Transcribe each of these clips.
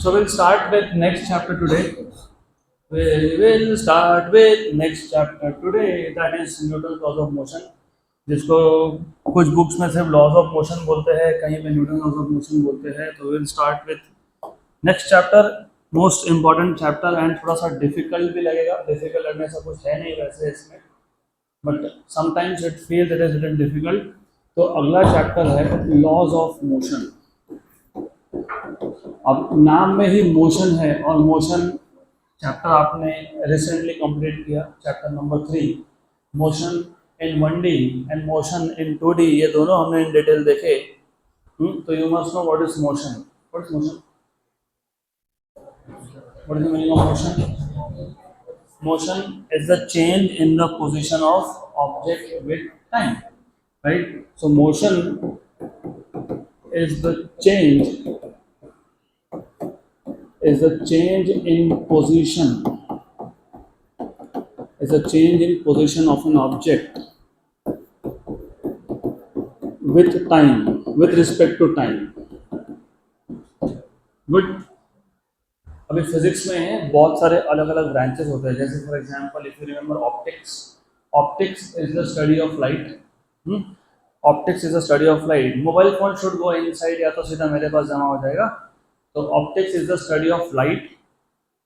So we'll start with next chapter today. We will start with next chapter today, that is Newton's laws of motion, जिसको कुछ books में सिर्फ laws of motion बोलते हैं, कहीं पे न्यूटन लॉज ऑफ मोशन बोलते हैं. तो will start with next chapter, most important chapter and थोड़ा सा डिफिकल्ट भी लगेगा. डिफिकल्ट लगने से कुछ है नहीं वैसे इसमें, but sometimes it feels it is little difficult. तो अगला चैप्टर है लॉज ऑफ मोशन. अब नाम में ही मोशन है, और मोशन चैप्टर आपने रिसेंटली कंप्लीट किया, chapter number 3, motion in 1D and motion in 2D. ये दोनों हमने इन डिटेल देखे. तो you must know what is motion. What is motion? What is the meaning of motion? Motion is the change in the position of object with time, right? So motion is the change in position, is a change in position of an object with time, with respect to time. Good. अभी physics में बहुत सारे अलग अलग branches होते हैं. जैसे for example if you remember optics is the study of light. Optics is the study of light. Mobile phone should go inside, या तो सीधा मेरे पास जमा हो जाएगा. तो optics is the study of light.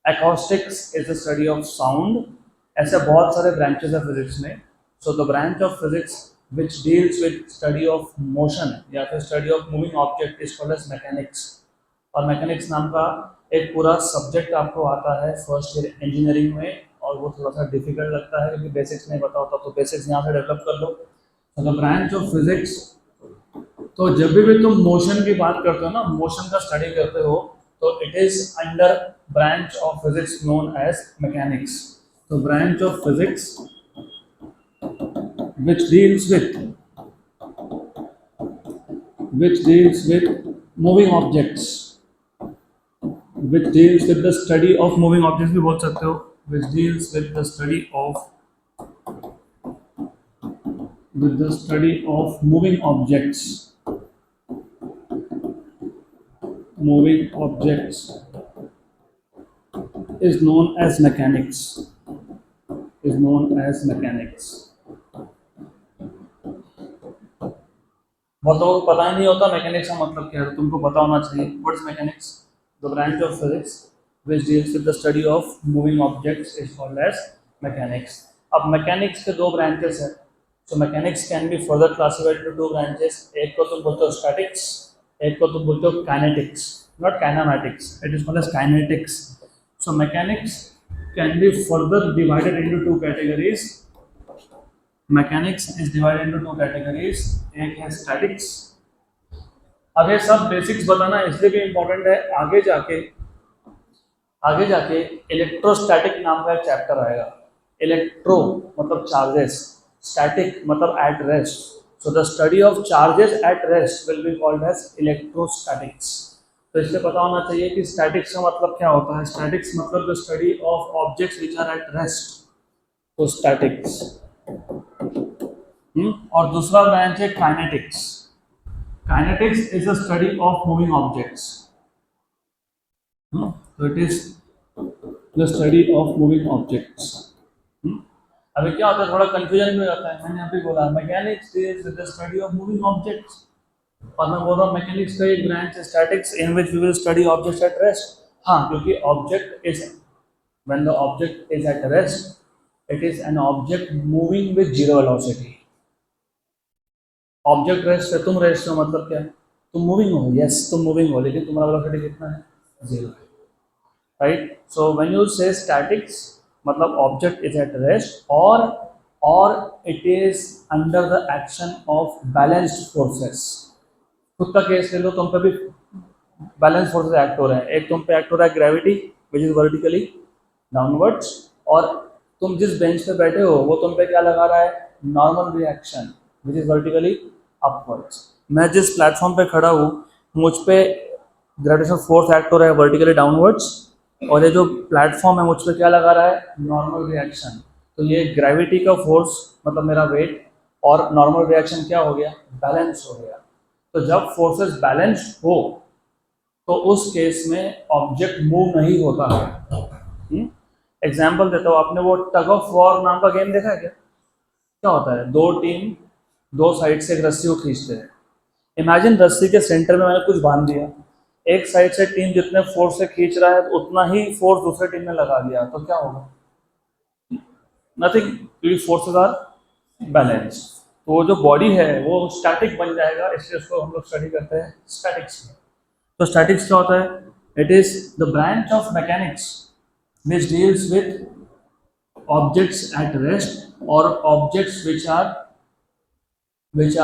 Acoustics is the study of sound. ऐसे बहुत सारे ब्रांचेस है फिजिक्स में. So the branch of physics which deals with study of motion या फिर study of moving object is called as mechanics. और mechanics नाम का एक पूरा सब्जेक्ट आपको आता है फर्स्ट ईयर इंजीनियरिंग में, और वो थोड़ा सा डिफिकल्ट लगता है क्योंकि बेसिक्स नहीं पता होता. तो बेसिक्स यहाँ से डेवलप कर लो. तो द ब्रांच ऑफ फिजिक्स, तो जब भी तुम मोशन की बात करते हो ना, मोशन का स्टडी करते हो, तो it is under branch of physics known as mechanics. तो branch of physics which deals with moving objects, which deals with the study of moving objects भी बोल सकते हो, which deals with the study of moving objects. Moving objects is known as mechanics. बहुत लोगों को पता ही नहीं होता मैकेनिक्स का मतलब क्या है. तुमको पता होना चाहिए. What is mechanics? The branch of physics which deals with the study of moving objects is called as mechanics. अब मैकेनिक्स के दो ब्रांचेस हैं. So mechanics can be further classified to 2 branches. एक को तुम बोलते हो स्टैटिक्स, एक को तुम बोलते हो kinetics, not kinematics. It is called as kinetics. So mechanics can be further divided into 2 categories. Mechanics is divided into 2 categories. एक है स्टैटिक्स. अब ये सब बेसिक्स बताना इसलिए भी इम्पोर्टेंट है, आगे जाके इलेक्ट्रोस्टैटिक नाम का एक चैप्टर आएगा. इलेक्ट्रो मतलब चार्जेस, स्टैटिक मतलब at rest. So the study of charges at rest will be called as electrostatics. तो इसलिए पता होना चाहिए कि स्टैटिक्स का मतलब क्या होता है. स्टैटिक्स मतलब the study of objects which are at rest. तो स्टैटिक्स. और दूसरा ब्रांच है kinetics. Kinetics is the study of moving objects. So it is the study of moving objects. अभी क्या होता है, थोड़ा कंफ्यूजन भी होता है. मैंने अभी बोला mechanics is the study of moving objects, और मैं बोल रहा हूँ मैकेनिक्स का एक ब्रांच है statics in which we will study objects at rest. हाँ, क्योंकि object is, when the object is at rest, it is an object moving with zero velocity. Object rest है, तुम रेस्ट हो, मतलब क्या? तुम मूविंग हो. यस, तुम मूविंग हो, लेकिन तुम्हारा वेलोसिटी कितना है? 0. Right? So when you say statics, मतलब object is at rest, or it is under the action of balanced forces. खुद का केस ले लो, तुम पे भी बैलेंस फोर्सेस एक्ट हो रहे हैं. एक तुम पे एक्ट हो रहा है gravity which is vertically downwards, और तुम जिस बेंच पे बैठे हो वो तुम पे क्या लगा रहा है? Normal reaction which is vertically upwards. मैं जिस प्लेटफॉर्म पे खड़ा हूँ, मुझ पे ग्रेविटेशनल फोर्स एक्ट हो रहा है वर्टिकली डाउनवर्ड्स, और ये जो प्लेटफॉर्म है मुझ पे क्या लगा रहा है? Normal reaction. तो ये ग्रेविटी का फोर्स मतलब मेरा वेट, और नॉर्मल रिएक्शन क्या हो गया? बैलेंस हो गया. तो जब फोर्सेस बैलेंस्ड हो तो उस केस में ऑब्जेक्ट मूव नहीं होता है। एग्जाम्पल देता हूँ, आपने वो टग ऑफ वॉर नाम का गेम देखा है क्या? क्या होता है, दो टीम दो साइड से एक रस्सी को खींचते हैं। इमेजिन रस्सी के सेंटर में मैंने कुछ बांध दिया, एक साइड से टीम जितने फोर्स से खींच रहा है तो उतना ही फोर्स दूसरे टीम ने लगा दिया, तो क्या होगा? नथिंग, क्योंकि फोर्सेस आर बैलेंस। तो वो जो बॉडी है वो स्टैटिक बन जाएगा, इसलिए उसको हम लोग स्टडी करते हैं स्टैटिक्स में। तो स्टैटिक्स क्या होता है? It is the branch of mechanics which deals with objects at rest or objects which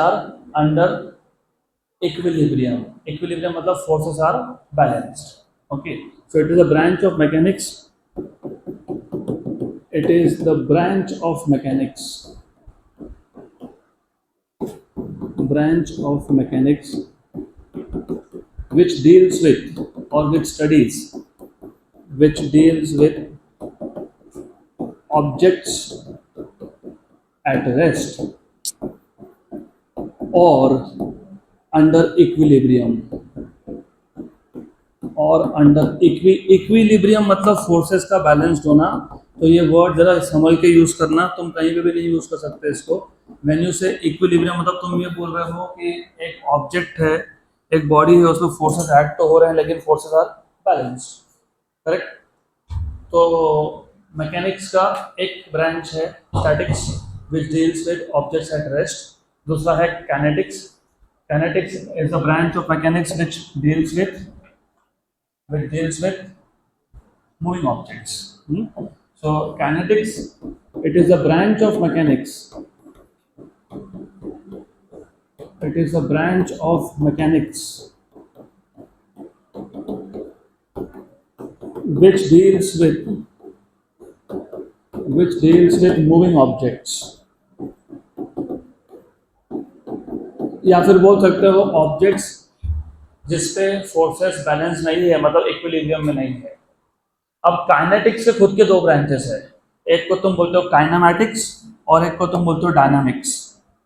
are under equilibrium. Equilibrium मतलब forces are balanced. Okay, so it is a branch of mechanics. It is the branch of mechanics. Branch of mechanics which deals with or which studies which deals with objects at rest or under equilibrium और under equilibrium मतलब forces का balanced होना। तो ये word जरा समझ के use करना, तुम कहीं पे भी नहीं यूज कर सकते इसको। व्हेन यू से इक्विलिब्रियम मतलब तुम ये बोल रहे हो कि एक ऑब्जेक्ट है, एक बॉडी है, उसमें फोर्सेस एक्ट तो हो रहे हैं लेकिन फोर्सेस आर बैलेंस्ड, करेक्ट? तो मैकेनिक्स का एक ब्रांच है statics which deals with objects at rest, दूसरा है kinetics. Kinetics is the branch of mechanics which deals with moving objects. So kinetics, it is a branch of mechanics. It is a branch of mechanics which deals with moving objects. या फिर बोल सकते हो objects जिसपे forces balance नहीं है, मतलब equilibrium में नहीं है। अब काइनेटिक्स के खुद के दो ब्रांचेस है, एक को तुम बोलते हो काइनेमैटिक्स और एक को तुम बोलते हो डायनामिक्स।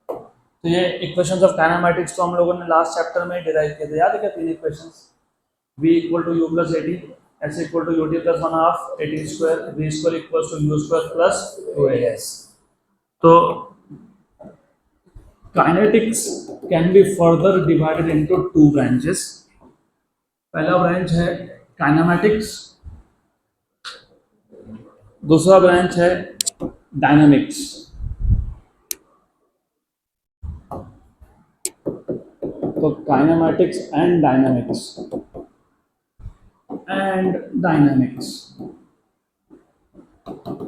तो ये इक्वेशंस ऑफ काइनेमैटिक्स तो हम लोगों ने लास्ट चैप्टर में डिराइव किए थे, याद है क्या? तीन equations, v equal to u plus 80, s equal to ut plus 1/2 80 square, v square equal to u square plus 2as। तो kinetics can be further divided into two branches. पहला branch है काइनेमैटिक्स, दूसरा ब्रांच है dynamics. तो kinematics and dynamics,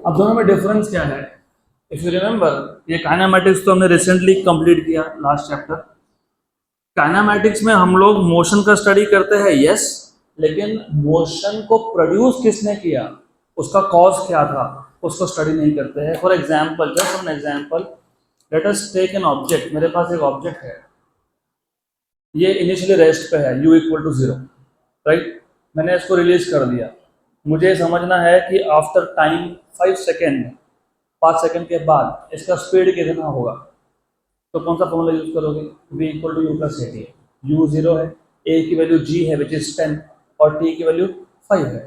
अब दोनों में difference क्या है? इफ यू रिमेंबर, ये काइनेमैटिक्स तो हमने रिसेंटली कंप्लीट किया लास्ट चैप्टर। काइनेमैटिक्स में हम लोग मोशन का स्टडी करते हैं, यस, लेकिन मोशन को प्रोड्यूस किसने किया, उसका कॉज क्या था, उसको स्टडी नहीं करते हैं। For example, just an example, let us take an object. मेरे पास एक ऑब्जेक्ट है, ये इनिशियली रेस्ट पे है, u इक्वल टू 0, राइट? मैंने इसको रिलीज कर दिया। मुझे समझना है कि आफ्टर टाइम 5 सेकेंड, 5 सेकेंड के बाद इसका स्पीड कितना होगा। तो कौन सा फॉर्मूला यूज करोगे? v equal to u plus 80, u 0 है, a की वैल्यू g है विच इज 10 और t की वैल्यू 5 है।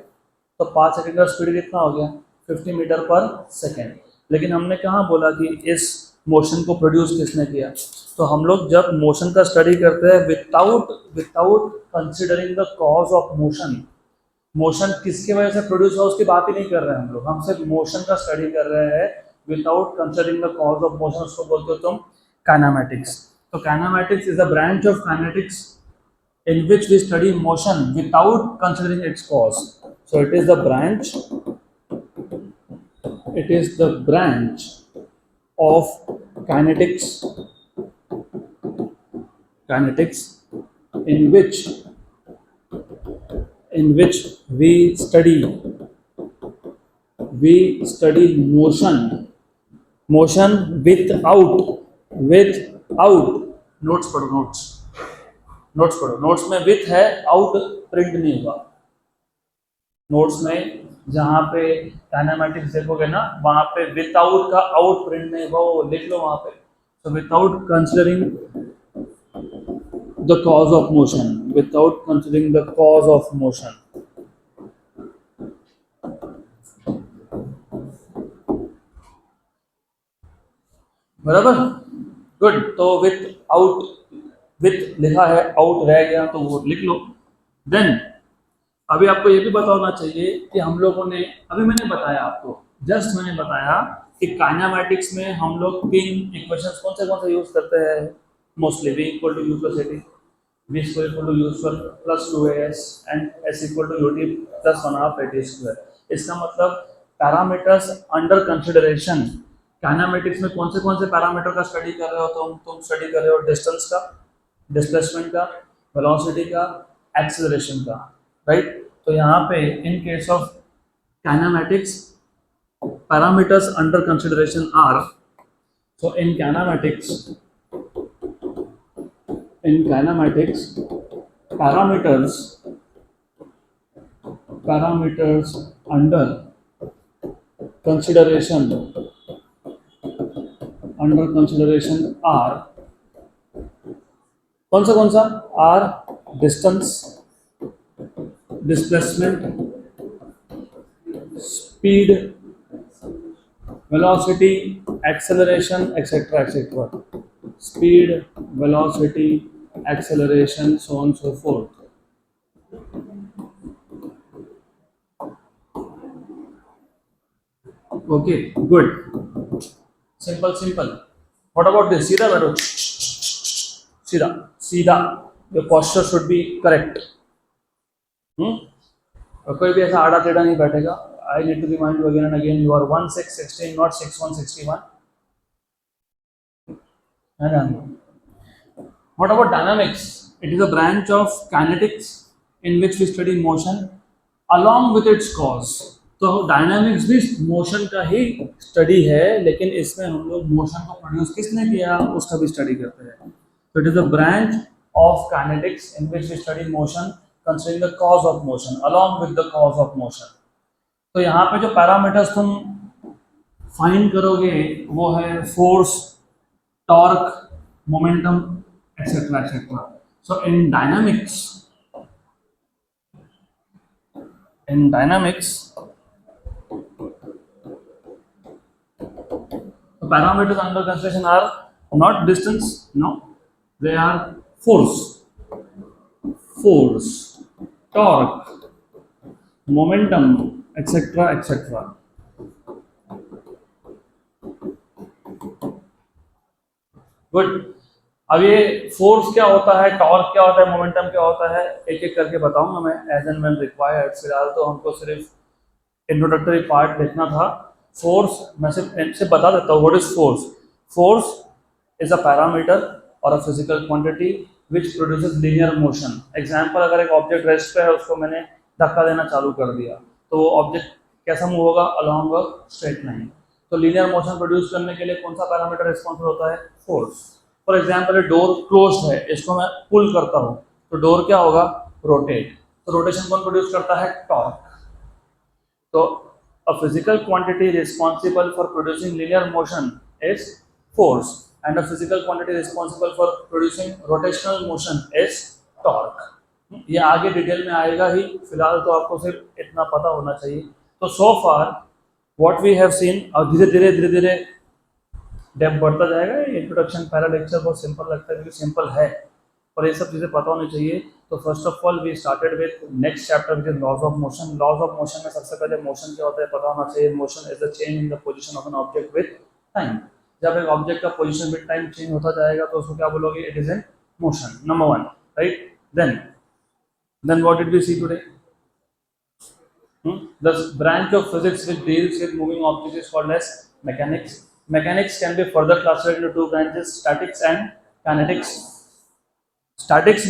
तो 5 सेकेंड का स्पीड कितना हो गया? 50 मीटर पर सेकेंड। लेकिन हमने कहाँ बोला कि इस मोशन को प्रोड्यूस किसने किया? तो हम लोग जब मोशन का स्टडी करते हैं without considering the cause of motion, motion किसकी वजह से प्रोड्यूस हुआ उसकी बात ही नहीं कर रहे हैं हम लोग, हम सिर्फ मोशन का स्टडी कर रहे हैं without considering the cause of motion, उसको बोलते हो तुम काइनेमैटिक्स। तो kinematics is a branch of kinetics in which we study motion without considering its cause. So it is the branch of kinetics in which we study motion without notes पढ़ो, notes में with है, out print नहीं हुआ। Notes में जहाँ पे kinematics देखोगे ना, वहाँ पे विदाउट का आउट प्रिंट नहीं हुआ, वो लिख लो वहाँ पे। तो without considering the cause of motion, without considering the cause of motion. बराबर, गुड। तो विथ आउट, विथ लिखा है, आउट रह गया तो वो लिख लो। देन अभी आपको ये भी पता होना चाहिए कि हम लोगों ने, अभी मैंने बताया आपको, जस्ट मैंने बताया कि काइनेमैटिक्स में हम लोग तीन इक्वेशंस कौन से यूज करते हैं mostly. v equal to U plus A T, v square equal to U square plus 2as and s equal to ut plus 1/2 a t square. इसका मतलब पैरामीटर्स अंडर कंसिडरेशन। काइनेमैटिक्स में कौन से parameter का study कर रहे हो तुम स्टडी कर रहे हो डिस्टेंस का, डिस्प्लेसमेंट का, वेलोसिटी का, एक्सेलरेशन का, राइट। तो यहाँ पे in case of kinematics parameters under consideration are, so in kinematics parameters under consideration are कौन सा are distance, displacement, speed, velocity, acceleration, etc. Speed, velocity, acceleration, so on so forth. Okay, good. Simple. What about this? सीधा बैठो, सीधा. Your posture should be correct. और कोई भी ऐसा आड़ा टेढ़ा नहीं बैठेगा। I need to remind you again and again, you are 1/6/16, not 6/1/61. What about dynamics? It is a branch of kinetics in which we study motion along with its cause. तो dynamics भी मोशन का ही study है, लेकिन इसमें हम लोग motion को produce किसने किया उसका भी स्टडी करते हैं। तो it is a branch of kinetics in which we study motion considering the cause of motion along with the cause of motion. तो यहाँ पे जो पैरामीटर्स तुम फाइंड करोगे वो है force, torque, momentum, etcetera. So in dynamics parameters under consideration are not distance, no, they are force, torque, momentum, etc. Good. अब ये फोर्स क्या होता है, टॉर्क क्या होता है, मोमेंटम क्या होता है, एक एक करके बताऊंगा मैं एज एंड व्हेन रिक्वायर्ड। फिलहाल तो हमको सिर्फ इंट्रोडक्टरी पार्ट देखना था। फोर्स मैं सिर्फ बता देता हूँ what is force. Force is a parameter और a physical quantity which produces linear motion. Example, अगर एक ऑब्जेक्ट रेस्ट पे है, उसको मैंने धक्का देना चालू कर दिया तो वो ऑब्जेक्ट कैसा मूव होगा, अलोंग अ स्ट्रेट लाइन। तो लीनियर मोशन प्रोड्यूस करने के लिए कौन सा पैरामीटर रिस्पॉन्सिबल होता है, force. For example, door closed है, इसको मैं पुल करता हूँ तो डोर क्या होगा, रोटेट। तो रोटेशन कौन प्रोड्यूस करता है, टॉर्क। तो a physical quantity responsible for producing linear motion is force and a physical quantity responsible for producing rotational motion is torque. ये आगे डिटेल में आएगा ही, फिलहाल तो आपको सिर्फ इतना पता होना चाहिए। तो सो फार व्हाट वी हैव सीन, और धीरे धीरे डेप्थ बढ़ता जाएगा। ये इंट्रोडक्शन पहला लेक्चर बहुत सिंपल लगता है क्योंकि सिंपल है और ये सब चीज़ें पता होनी चाहिए। तो first of all we started with next chapter which is laws of motion. Laws of motion में सबसे पहले मोशन क्या होता है पता होना चाहिए। Motion is the change in the position of an object with time. जब एक ऑब्जेक्ट का पोजीशन विद टाइम चेंज होता जाएगा तो उसको क्या बोलोगे, it is in motion, number 1, right. Then what did we see today, the branch of physics which deals with moving objects is called as mechanics. Mechanics can be further classified into two branches, statics and kinetics. Statics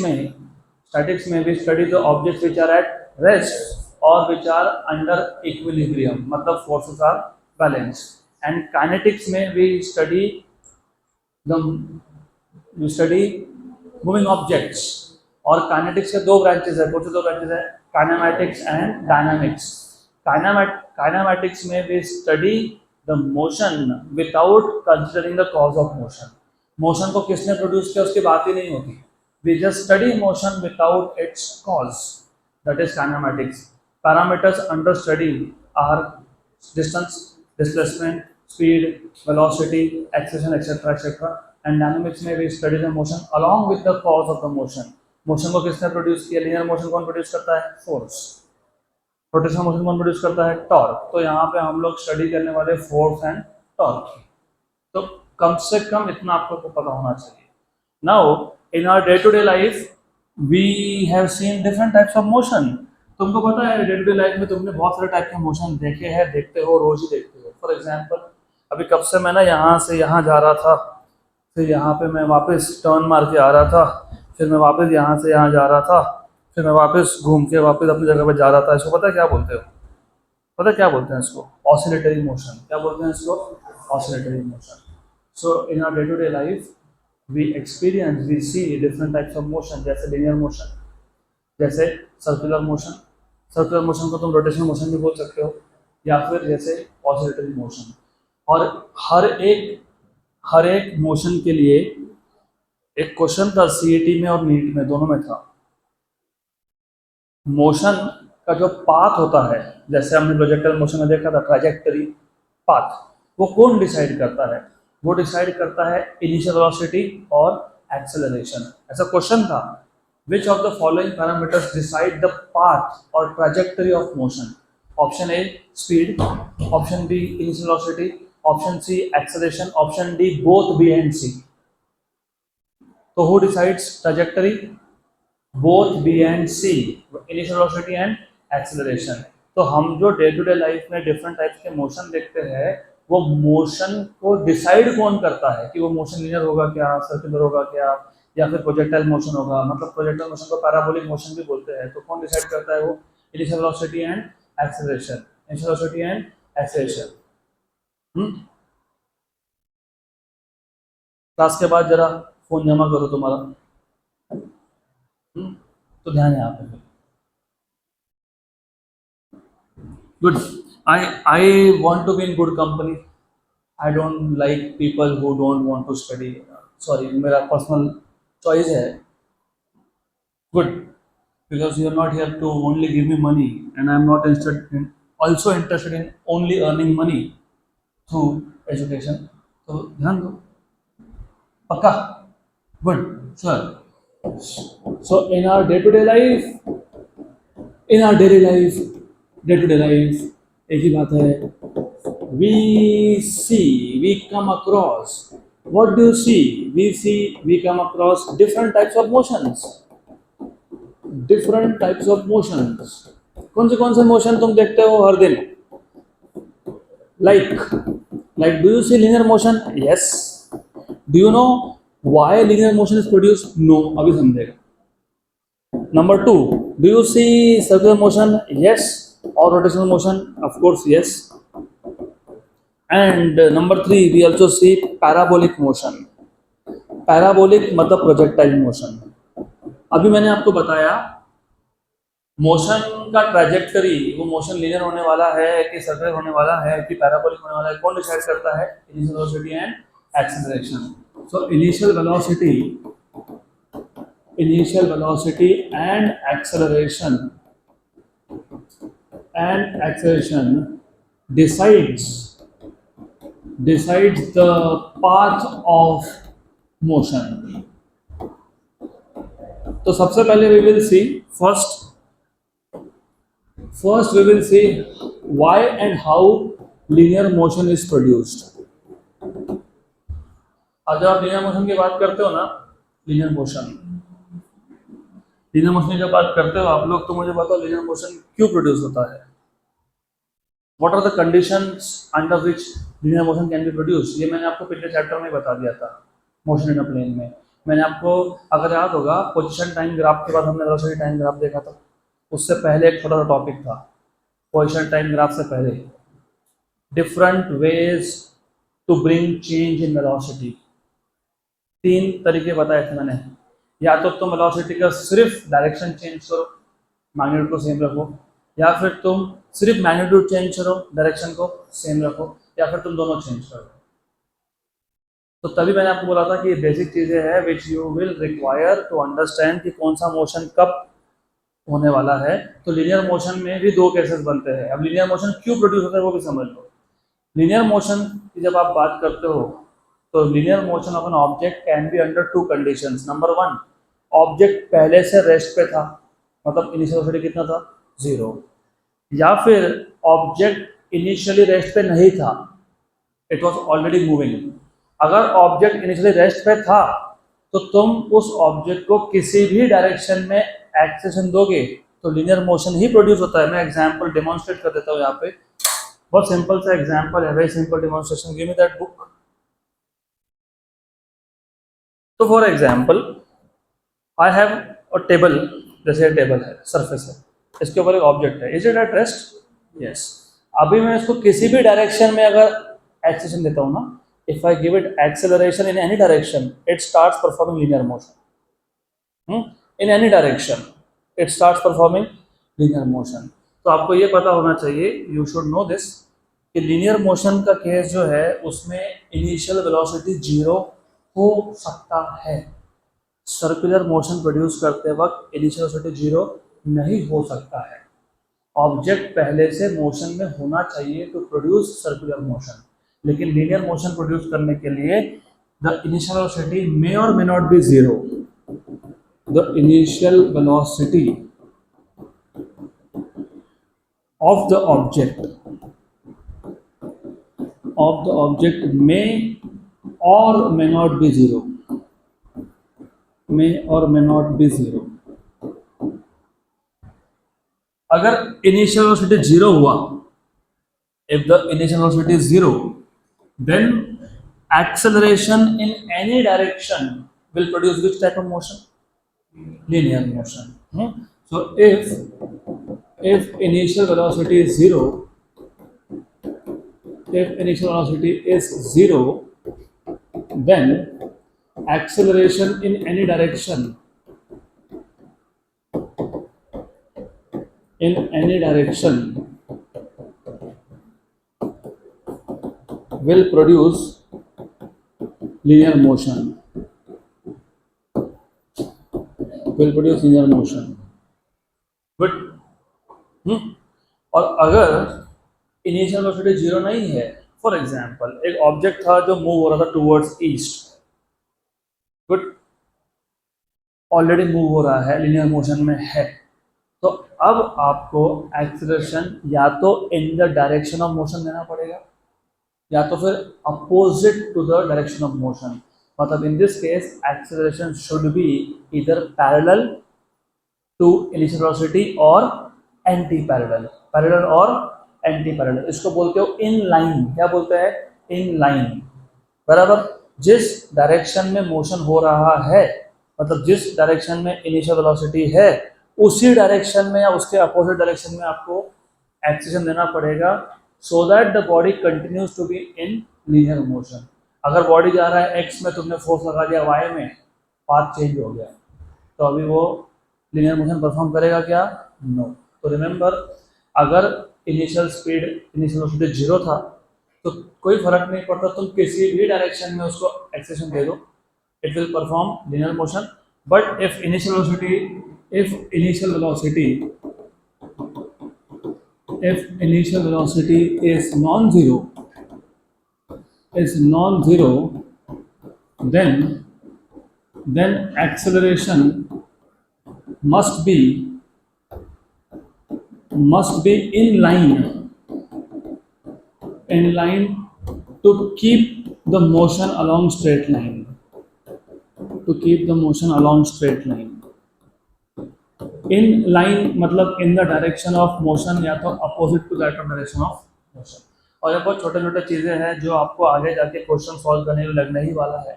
में we study the objects which are at rest or which are under equilibrium, मतलब forces are balanced. And kinetics में we study moving objects. और kinetics के दो branches है, कौन से दो ब्रांचेस है, kinematics and dynamics. Kinematics में we study the motion without considering the cause of motion. Motion को किसने प्रोड्यूस किया उसकी बात ही नहीं होती, We just study motion without its cause, that is kinematics. Parameters under study are distance, displacement, speed, velocity, acceleration, etc. etc. And dynamics में we study the motion along with the cause of the motion. Motion को किसने produce किया? Linear motion कौन produce करता है? Force. Rotational motion कौन produce करता है? टॉर्क। तो यहाँ पे हम लोग स्टडी करने वाले फोर्स एंड टॉर्क की। तो कम से कम इतना आपको पता होना चाहिए। Now in our day to day life we have seen different types of motion. तुमको पता है डे टू डे लाइफ में तुमने बहुत सारे टाइप के मोशन देखे हैं, देखते हो, रोज ही देखते हो। फॉर एग्जाम्पल अभी कब से मैं ना यहाँ से यहाँ जा रहा था, फिर यहाँ पे मैं वापस टर्न मार के आ रहा था, फिर मैं वापस यहाँ से यहाँ जा रहा था, फिर मैं वापस घूम के वापस अपनी जगह पर जा रहा था। इसको पता है क्या बोलते हो? पता है क्या बोलते हैं इसको? Oscillatory motion. क्या बोलते हैं इसको? Oscillatory motion. So in our day to day life we experience, we see different types of motion, जैसे linear motion, जैसे circular motion। circular motion को तुम rotational motion भी बोल सकते हो, या फिर जैसे oscillatory motion। और हर एक मोशन के लिए एक क्वेश्चन था सीईटी में और नीट में, दोनों में था। मोशन का जो पाथ होता है, जैसे हमने प्रोजेक्टाइल मोशन में देखा था ट्रैजेक्टरी पाथ, वो कौन डिसाइड करता है? वो डिसाइड करता है इनिशियल वेलोसिटी और एक्सेलरेशन। ऐसा क्वेश्चन था, which of the following parameters decide the path और trajectory of motion? Option A speed, option B initial velocity, option C acceleration, option D both B and C. तो who decides trajectory? Both B and C, initial velocity and acceleration. तो हम जो day to day life में different types के motion देखते हैं, वो motion को डिसाइड कौन करता है कि वो मोशन लीनियर होगा क्या, सर्कुलर होगा क्या, या फिर प्रोजेक्टाइल मोशन होगा? मतलब प्रोजेक्टाइल मोशन को पैराबोलिक मोशन भी बोलते हैं। तो कौन डिसाइड करता है वो? Initial velocity and acceleration, initial velocity and acceleration. Class के बाद जरा फोन जमा करो तुम्हारा। तो ध्यान है आप। Good. I want to be in good company. I don't like people who don't want to study. Sorry, मेरा पर्सनल चॉइस है। Good, because you are not here to only give me money, and I am not also interested in only earning money through education. तो ध्यान दो, पक्का? Good, sure. So in our day-to-day life, day-to-day life, एक ही बात है, we come across, what do you see? We come across different types of motions, कौन से motion तुम देखते हो हर दिन? like do you see linear motion? Yes. Do you know why linear motion is produced? No, अभी समझेगा। Number 2, do you see circular motion? Yes. Or rotational motion? Of course, yes. And number 3, we also see parabolic motion. Parabolic मतलब projectile motion। अभी मैंने आपको बताया motion का trajectory, वो motion linear होने वाला है कि सर्कुलर होने वाला है कि पैराबोलिक होने वाला है, कौन डिसाइड करता है? Initial velocity and acceleration. So initial velocity and acceleration decides the path of motion. तो सबसे पहले we will see first we will see why and how linear motion is produced. अब जब आप linear motion की बात करते हो ना, linear motion की जब बात करते हो आप लोग, तो मुझे बताओ linear motion क्यों प्रोड्यूस होता है? What are the conditions under which linear motion can be produced? ये मैंने आपको पिछले चैप्टर में बता दिया था, मोशन इन अ प्लेन में। मैंने आपको, अगर याद होगा, पोजीशन टाइम ग्राफ के बाद हमने वेलोसिटी टाइम ग्राफ देखा था। उससे पहले एक छोटा सा टॉपिक था पोजीशन टाइम ग्राफ से पहले, different ways to bring change in velocity. 3 तरीके बताए थे मैंने। या तो तुम वेलोसिटी का सिर्फ डायरेक्शन चेंज करो, मैग्नीट्यूड को सेम रखो, या फिर तुम सिर्फ मैग्नीट्यूड चेंज करो, डायरेक्शन को सेम रखो, या फिर तुम दोनों चेंज करो। तो तभी मैंने आपको बोला था कि ये बेसिक चीज़ें हैं which you will require to understand कि कौन सा मोशन कब होने वाला है। तो लीनियर मोशन में भी दो केसेस बनते हैं। अब लीनियर मोशन क्यों प्रोड्यूस होता है वो भी समझ लो। लीनियर मोशन की जब आप बात करते हो तो linear motion of an object can be under to conditions. Number one, object पहले से रेस्ट पे था, मतलब इनिशियल वेलोसिटी कितना था, 0। या फिर ऑब्जेक्ट इनिशियली रेस्ट पे नहीं था, इट वॉज ऑलरेडी मूविंग। अगर ऑब्जेक्ट इनिशियली रेस्ट पे था तो तुम उस ऑब्जेक्ट को किसी भी डायरेक्शन में एक्सेशन दोगे तो लीनियर मोशन ही प्रोड्यूस होता है। मैं एग्जांपल डेमोन्स्ट्रेट कर देता हूँ यहाँ पे। बहुत सिंपल सा एग्जांपल है, very simple demonstration. Give me that book. तो for example I have a table, जैसे टेबल है, सरफेस है, इसके ऊपर एक ऑब्जेक्ट है, is it at rest? Yes. अभी मैं इसको किसी भी डायरेक्शन में अगर एक्सेशन देता हूँ ना, if I give it acceleration in any direction, it starts performing linear motion. In any direction it starts performing linear motion. तो आपको ये पता होना चाहिए, यू शुड नो दिस, कि लीनियर मोशन का केस जो है उसमें इनिशियल वेलोसिटी 0 हो सकता है। सर्कुलर मोशन प्रोड्यूस करते वक्त इनिशियल वेलोसिटी 0 नहीं हो सकता है। ऑब्जेक्ट पहले से मोशन में होना चाहिए टू प्रोड्यूस सर्कुलर मोशन, लेकिन लीनियर मोशन प्रोड्यूस करने के लिए द इनिशियल वेलोसिटी मे और may not be 0। The initial velocity of the object may or may not be 0, may or may not be 0। अगर इनिशियल वेलोसिटी 0 हुआ, if the initial velocity is 0, then acceleration in any direction will produce which type of motion? Linear motion। So if initial velocity is 0, if initial velocity is 0, then acceleration in any direction will produce linear motion, but और अगर initial velocity 0 नहीं है, for example एक object था जो move हो रहा था towards east, but already move हो रहा है, लीनियर मोशन में है, तो अब आपको एक्सीलरेशन या तो in the direction of motion देना पड़ेगा या तो फिर opposite to the direction of motion. मतलब in this case acceleration should be इधर पैरेलल टू इनिशियल वेलोसिटी और एंटी पैरेलल, पैरेलल और एंटी पैरेलल। इसको बोलते हो इन लाइन। क्या बोलते हैं? In line. बराबर जिस डायरेक्शन में मोशन हो रहा है, मतलब जिस डायरेक्शन में इनिशियल वेलोसिटी है, उसी डायरेक्शन में या उसके अपोजिट डायरेक्शन में आपको एक्सेशन देना पड़ेगा, so that the body continues to be in linear motion. अगर बॉडी जा रहा है एक्स में, तुमने फोर्स लगा दिया वाई में, पाथ चेंज हो गया, तो अभी वो लीनियर मोशन परफॉर्म करेगा क्या? नो। तो रिमेंबर, अगर इनिशियल स्पीड, इनिशियल वेलोसिटी 0 था तो कोई फर्क नहीं पड़ता, तुम किसी भी डायरेक्शन में उसको एक्सेशन दे दो, it will perform linear motion। but if initial velocity is non-zero, then acceleration must be in line to keep the motion along straight line, in line मतलब in the direction of motion या तो opposite to that of direction of motion. और ये बहुत छोटे छोटे चीज़ें हैं जो आपको आगे जाके क्वेश्चन सॉल्व करने में लगने ही वाला है।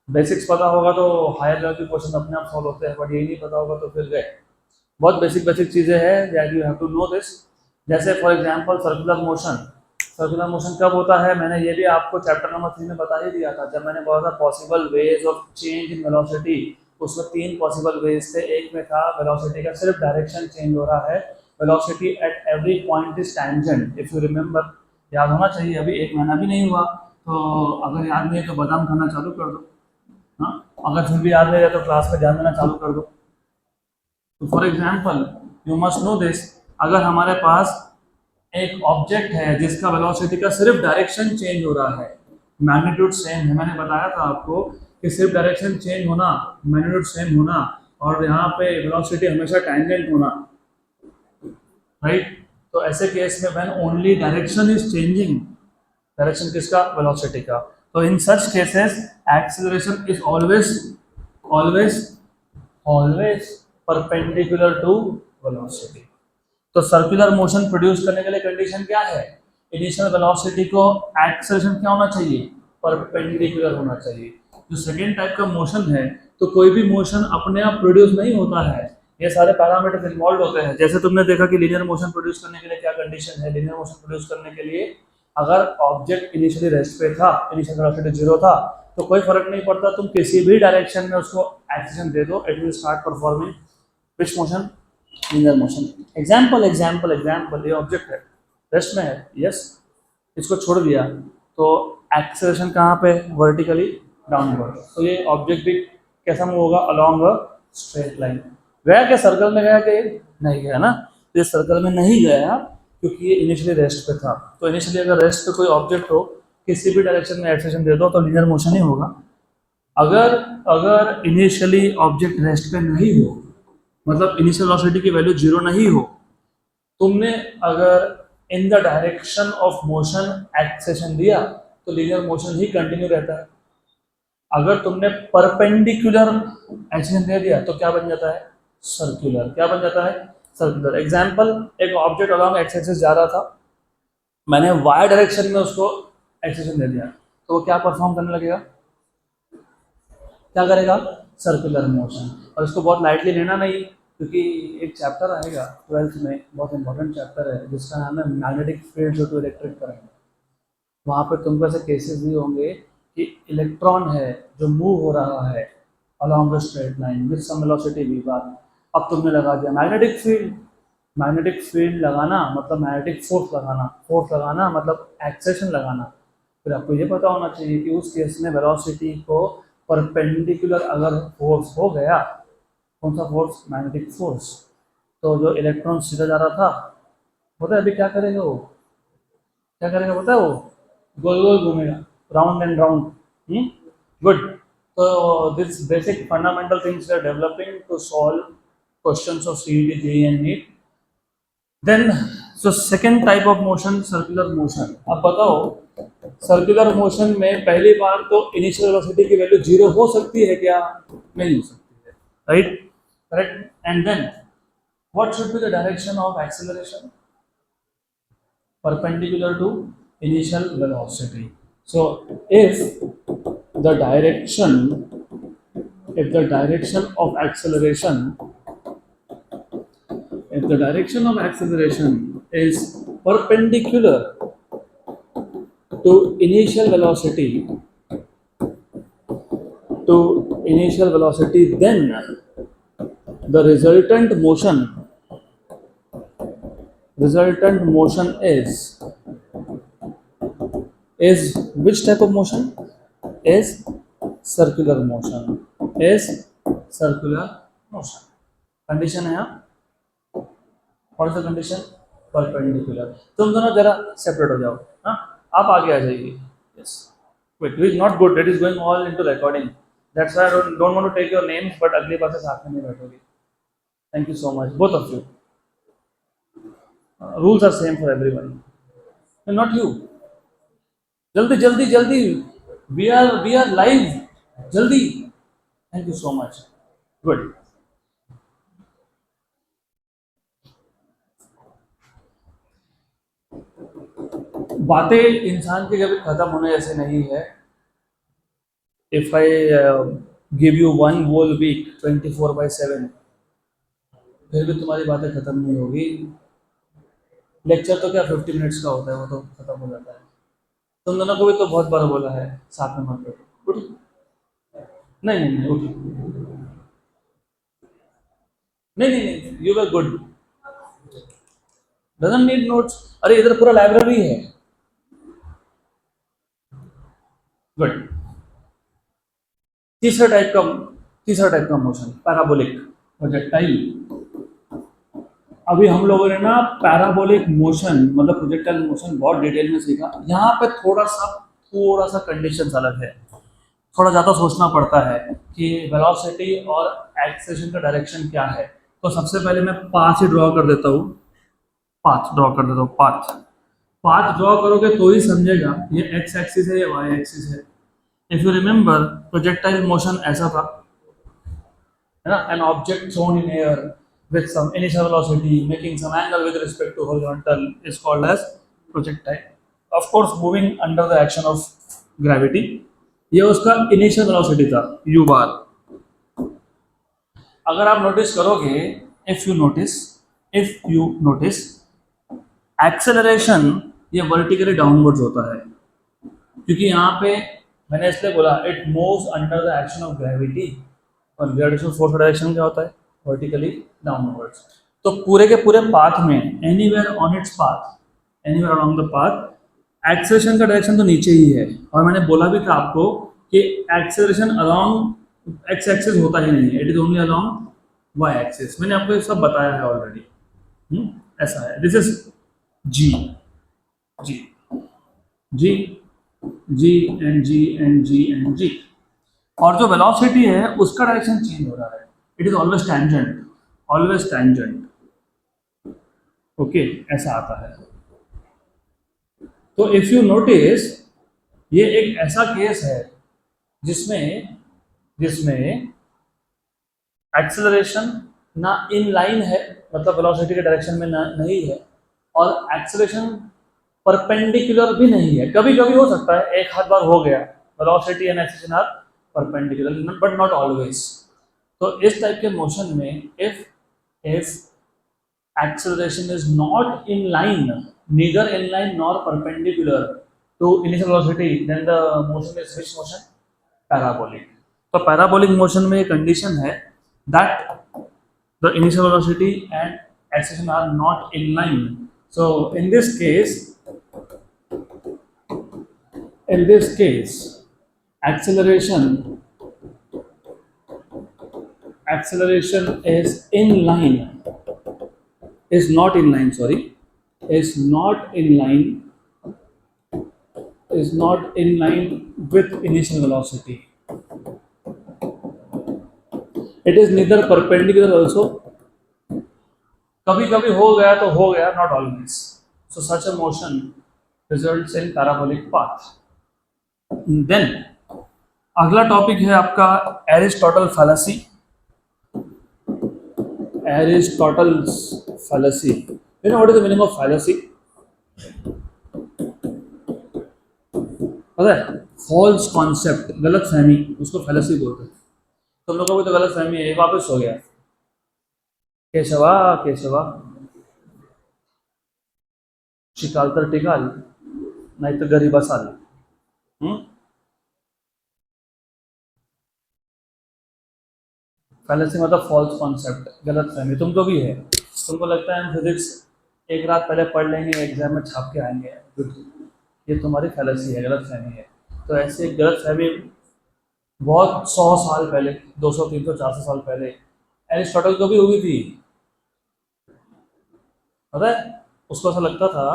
बेसिक्स पता होगा तो हायर लेवल के क्वेश्चन अपने आप सॉल्व होते हैं, बट यही नहीं पता होगा तो फिर गए। बहुत बेसिक चीज़ें हैं that you have to know this. जैसे फॉर एग्जांपल सर्कुलर मोशन कब होता है, मैंने ये भी आपको चैप्टर नंबर 3 में बता ही दिया था, जब मैंने बोला था possible ways of change in velocity. उसमें 3 पॉसिबल वेज थे। एक में था वेलोसिटी का सिर्फ डायरेक्शन चेंज हो रहा है, velocity at every point is tangent. If you remember, याद होना चाहिए, अभी 1 महीना भी नहीं हुआ, तो अगर याद नहीं है तो बादाम खाना चालू कर दो। हाँ, अगर फिर भी याद नहीं है तो क्लास में ध्यान देना चालू कर दो। तो for example you must know this, अगर हमारे पास एक ऑब्जेक्ट है जिसका वेलोसिटी का सिर्फ डायरेक्शन चेंज हो रहा है, मैग्नीट्यूड सेम है, मैंने बताया था आपको कि सिर्फ डायरेक्शन चेंज होना, मैग्नीट्यूड सेम होना, और यहाँ पे वेलोसिटी हमेशा टैंजेंट होना, राइट। तो ऐसे केस में when only direction is changing, direction किसका, वेलोसिटी का, तो in such cases acceleration is always always always perpendicular to velocity. तो सर्कुलर मोशन प्रोड्यूस करने के लिए कंडीशन क्या है, इनिशियल वेलोसिटी को एक्सेलरेशन क्या होना चाहिए, परपेंडिकुलर होना चाहिए। जो सेकेंड टाइप का मोशन है, तो कोई भी मोशन अपने आप प्रोड्यूस नहीं होता है, ये सारे पैरामीटर्स इन्वॉल्व होते हैं। जैसे तुमने देखा कि लीनियर मोशन प्रोड्यूस करने के लिए क्या कंडीशन है, लीनियर मोशन प्रोड्यूस करने के लिए अगर ऑब्जेक्ट इनिशियली रेस्ट पे था, इनिशियल वेलोसिटी 0 था, तो कोई फर्क नहीं पड़ता, तुम किसी भी डायरेक्शन में उसको एक्सेलरेशन दे दो, it will start performing which motion, linear motion. Example example example, ये ऑब्जेक्ट है, रेस्ट में है, यस, इसको छोड़ दिया तो एक्सेलरेशन कहाँ पे, वर्टिकली डाउनवर्ड। तो ये ऑब्जेक्ट भी कैसा मूव होगा, अलोंग अ स्ट्रेट लाइन। गया क्या सर्कल में, गया क्या, नहीं गया ना, तो ये सर्कल में नहीं गया क्योंकि ये इनिशियली रेस्ट पे था। तो इनिशियली अगर रेस्ट पे कोई ऑब्जेक्ट हो, किसी भी डायरेक्शन में एक्सेलरेशन दे दो तो लीनियर मोशन ही होगा। अगर अगर इनिशियली ऑब्जेक्ट रेस्ट पे नहीं हो, मतलब इनिशियल वेलोसिटी की वैल्यू 0 नहीं हो, तुमने अगर इन the direction of motion acceleration दिया तो लीनियर मोशन ही कंटिन्यू रहता है। अगर तुमने परपेंडिकुलर एक्सेलरेशन दे दिया तो क्या बन जाता है, सर्कुलर। क्या बन जाता है, सर्कुलर। एग्जाम्पल, एक ऑब्जेक्ट अलॉन्ग एक्स एक्सिस जा रहा था, मैंने वाई डायरेक्शन में उसको एक्सेलरेशन दे दिया, तो वो क्या परफॉर्म करने लगेगा, क्या करेगा, सर्कुलर मोशन। और इसको बहुत लाइटली लेना नहीं, क्योंकि एक चैप्टर आएगा 12th में, बहुत इंपॉर्टेंट चैप्टर है जिसका नाम है magnetic field to electric current. वहाँ पे तुमको ऐसे केसेस भी होंगे कि इलेक्ट्रॉन है जो मूव हो रहा है along the straight line with some velocity v bar. अब तुमने लगा दिया मैग्नेटिक फील्ड, मैग्नेटिक फील्ड लगाना मतलब मैग्नेटिक फोर्स लगाना, फोर्स लगाना मतलब एक्सेलरेशन लगाना। फिर आपको ये पता होना चाहिए कि उस केस में वेलोसिटी को परपेंडिकुलर अगर फोर्स हो गया, कौन सा फोर्स, मैग्नेटिक फोर्स, तो जो इलेक्ट्रॉन सीधा जा रहा था, पता है अभी क्या करेगा वो, क्या करेगा पता है वो, गोल गोल घूमेगा, राउंड एंड राउंड। गुड। तो this basic fundamental things are developing to solve questions of CET, JEE and NEET. Then so second type of motion, circular motion. अब बताओ, सर्कुलर मोशन में पहली बार तो इनिशियल वेलोसिटी की वैल्यू 0 हो सकती है क्या, नहीं हो सकती है, right, correct. And then what should be the direction of acceleration, perpendicular to initial velocity. So if the direction, if the direction of acceleration, if the direction of acceleration is perpendicular to initial velocity, to initial velocity, then the resultant motion is which type of motion, is circular motion, is circular motion। Condition है यहाँ, कौन सा condition, perpendicular. तुम दोनों जरा separate हो जाओ, हाँ, आप आगे आ जाइए, yes. Wait, it is not good, it is going all into recording, that's why I don't want to take your names, but अगली बार से साथ में नहीं बैठोगे। Thank you so much, both of you. Rules are same for everyone, and not you. जल्दी जल्दी जल्दी, we are live, जल्दी। Thank you so much, good। बातें इंसान की कभी खत्म होने जैसे नहीं है। If I give you one whole week 24/7, फिर भी तुम्हारी बातें खत्म नहीं होगी। लेक्चर तो क्या 50 मिनट्स का होता है, वो तो खत्म हो जाता है। तुम दोनों को भी तो बहुत बार बोला है साथ में मत बैठो, उठो। नहीं नहीं नहीं, उठो, नहीं नहीं नहीं, you were good, doesn't need notes. अरे इधर पूरा लाइब्रेरी है, गुड। तीसरा टाइप का मोशन पैराबोलिक प्रोजेक्टाइल। अभी हम लोगों ने ना पैराबोलिक मोशन मतलब प्रोजेक्टाइल मोशन बहुत डिटेल में सीखा। यहाँ पे थोड़ा सा कंडीशंस अलग है, थोड़ा ज़्यादा सोचना पड़ता है कि वेलोसिटी और एक्सेलरेशन का डायरेक्शन क्या है। तो सबसे पहले मैं पाथ ही ड्रॉ कर देता हूँ, पाथ पाथ ड्रॉ करोगे तो ही समझेगा ये एक्स एक्सिस है या वाई एक्सिस है। If you remember projectile motion ऐसा था, है ना, an object thrown in air with some initial velocity making some angle with respect to horizontal is called as projectile, of course moving under the action of gravity। ये उसका initial velocity था u बार। अगर आप notice करोगे, if you notice acceleration ये vertically downwards होता है, क्योंकि यहाँ पे मैंने इसलिए बोला it moves under the action of gravity, और ग्रेविटेशनल फोर्स का डायरेक्शन क्या होता है, वर्टिकली डाउनवर्ड्स। तो पूरे के पूरे पाथ में anywhere along the path acceleration का डायरेक्शन तो नीचे ही है। और मैंने बोला भी था आपको कि एक्सेलरेशन अलोंग एक्स एक्सिस होता ही नहीं है, it is only along Y axis. मैंने आपको ये सब बताया है ऑलरेडी। ऐसा है, this is G G G G and G. और जो वेलोसिटी है उसका डायरेक्शन चेंज हो रहा है, it is always tangent. Okay, ऐसा आता है। तो इफ यू नोटिस ये एक ऐसा केस है जिसमें जिसमें एक्सेलरेशन ना इन लाइन है, मतलब वेलोसिटी के डायरेक्शन में ना नहीं है, और एक्सेलरेशन परपेंडिकुलर भी नहीं है। कभी कभी हो सकता है, एक हाथ बार हो गया, velocity and acceleration are perpendicular but not always. तो इस टाइप के मोशन में if acceleration is not in line, neither in line nor perpendicular to initial velocity, then the motion is which motion? Parabolic। तो parabolic motion में एक condition है that the initial velocity and acceleration are not in line। So in this case acceleration is in line, is not in line, sorry, is not in line with initial velocity। It is neither perpendicular also, कभी कभी हो गया तो हो गया, not always। So such a motion results in parabolic path। Then अगला topic है आपका Aristotle fallacy. You know what is the meaning of fallacy? पता है, फॉल्स कॉन्सेप्ट, गलत फहमी, उसको फैलेसी बोलते हैं। तुम लोगों को तो गलत फहमी है, वापस हो गया केशवा केशवा शिकाल तर टिकाल नहीं तो गरीब असाल। फैलेसी मतलब फॉल्स कॉन्सेप्ट, गलत फहमी। तुमको भी है, तुमको लगता है हम फिजिक्स एक रात पहले पढ़ लेंगे, एग्जाम में छाप के आएंगे, ये तुम्हारी फैलेसी है, गलत फहमी है। तो ऐसे एक गलत फहमी बहुत 100 साल पहले, 200 300 400 साल पहले एरिस्टोटल को भी हुई थी। पता है, उसको ऐसा लगता था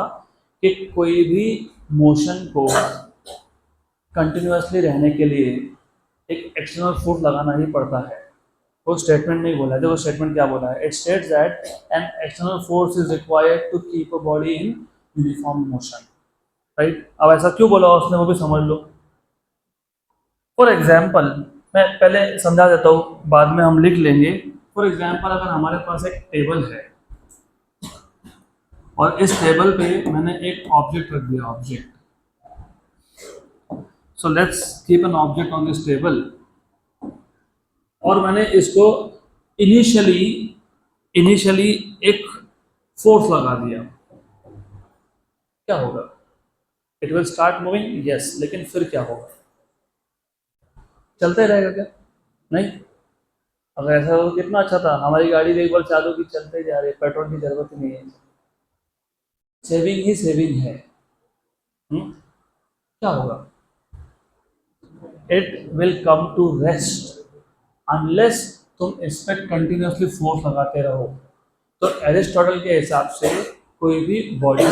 कि कोई भी मोशन को कंटिन्यूअसली रहने के लिए एक एक्सटर्नल फोर्स लगाना ही पड़ता है। वो स्टेटमेंट नहीं बोला है, देखो स्टेटमेंट क्या बोला है, it states that an external force is required to keep a body in uniform motion. Right, अब ऐसा क्यों बोला उसने वो भी समझ लो। फॉर एग्जाम्पल, मैं पहले समझा देता हूँ, बाद में हम लिख लेंगे। फॉर एग्जाम्पल, अगर हमारे पास एक टेबल है और इस टेबल पे मैंने एक ऑब्जेक्ट रख दिया, object. So let's keep an object on this table, और मैंने इसको इनिशियली एक फोर्स लगा दिया। क्या होगा? It will start moving, yes, लेकिन फिर क्या होगा? चलते रहेगा क्या? नहीं। अगर ऐसा हो तो कितना अच्छा था, हमारी गाड़ी भी एक बार चालू की चलते जा रही है, पेट्रोल की जरूरत ही नहीं है, सेविंग ही सेविंग है। क्या होगा? It will come to rest unless तुम इस पर कंटिन्यूसली फोर्स लगाते रहो। तो एरिस्टोटल के हिसाब से कोई भी बॉडी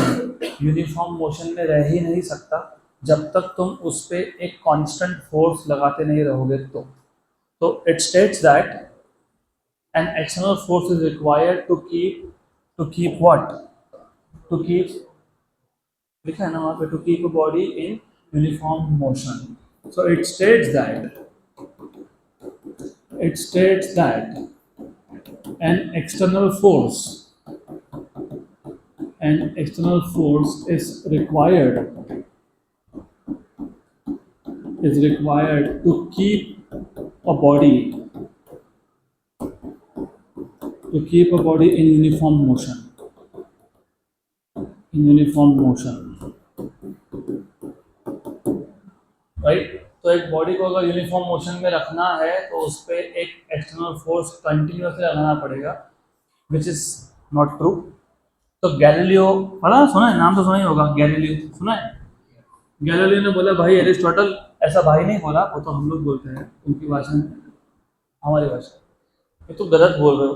यूनिफॉर्म मोशन में रह ही नहीं सकता जब तक तुम उस पर एक कांस्टेंट फोर्स लगाते नहीं रहोगे। तो it states that an external force is required to keep what, to keep, लिखा है ना वहाँ पे, to keep a body in uniform motion. So it states that an external force is required to keep a body in uniform motion. Right. तो एक body को अगर uniform motion में रखना है तो उस पर एक एक्सटर्नल फोर्स कंटिन्यूसली लगाना पड़ेगा, विच इज नॉट ट्रू। तो गैलीलियो, पता सुना है, नाम तो सुना ही होगा, गैलीलियो सुना है। गैलीलियो ने बोला भाई एरिस्टोटल, ऐसा भाई नहीं बोला, वो तो हम लोग बोलते हैं, उनकी भाषा में, हमारी भाषा, ये तो गलत बोल रहे हो।